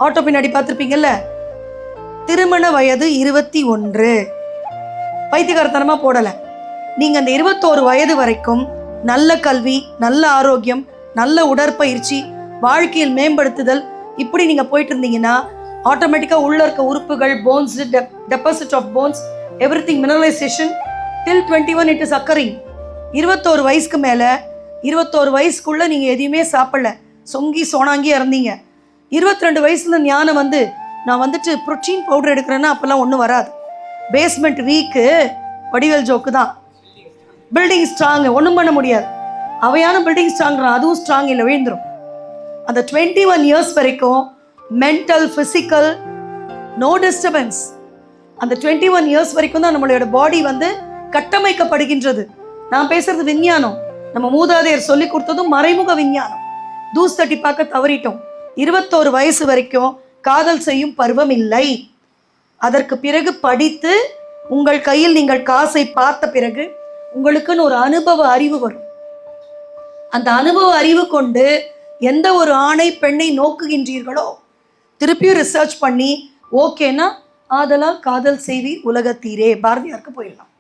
Auto பின்னாடி பார்த்துருப்பீங்கல்ல, திருமண வயது 21. பைத்தியகாரத்தனமா போடலை. நீங்கள் அந்த 21 வயது வரைக்கும் நல்ல கல்வி, நல்ல ஆரோக்கியம், நல்ல உடற்பயிற்சி, வாழ்க்கையில் மேம்படுத்துதல், இப்படி நீங்கள் போயிட்டு இருந்தீங்கன்னா ஆட்டோமேட்டிக்காக உள்ள இருக்க உறுப்புகள், bones, deposit of bones, everything mineralisation till 21 it is occurring. 21 வயசுக்கு மேலே, 21 வயசுக்குள்ளே நீங்கள் எதையுமே சாப்பிடல, சொங்கி சோனாங்கி இறந்தீங்க. 22 வயசுல ஞானம் வந்து நான் வந்துட்டு ப்ரோட்டீன் பவுடர் எடுக்கிறேன்னா அப்போல்லாம் ஒன்றும் வராது. பேஸ்மெண்ட் வீக்கு, வடிவேல் ஜோக்கு தான். பில்டிங் ஸ்ட்ராங்கு, ஒன்றும் பண்ண முடியாது. அவையான பில்டிங் ஸ்ட்ராங்கிறான், அதுவும் ஸ்ட்ராங் இல்லை, விழுந்துடும். அந்த 21 இயர்ஸ் வரைக்கும் மென்டல், ஃபிசிக்கல், நோ டிஸ்டர்பன்ஸ். அந்த 21 இயர்ஸ் வரைக்கும் தான் நம்மளோட பாடி வந்து கட்டமைக்கப்படுகின்றது. நான் பேசுறது விஞ்ஞானம். நம்ம மூதாதையர் சொல்லி கொடுத்ததும் மறைமுக விஞ்ஞானம். தூஸ் தட்டி பார்க்க தவறிட்டோம். 21 வயசு வரைக்கும் காதல் செய்யும் பருவம் இல்லை. அதற்கு பிறகு படித்து உங்கள் கையில் நீங்கள் காசை பார்த்த பிறகு உங்களுக்குன்னு ஒரு அனுபவ அறிவு வரும். அந்த அனுபவ அறிவு கொண்டு எந்த ஒரு ஆணை பெண்ணை நோக்குகின்றீர்களோ திருப்பியும் ரிசர்ச் பண்ணி ஓகேனா ஆதலால் காதல் செய்வீர் உலகத்தீரே, பாரதியாருக்கு போயிடலாம்.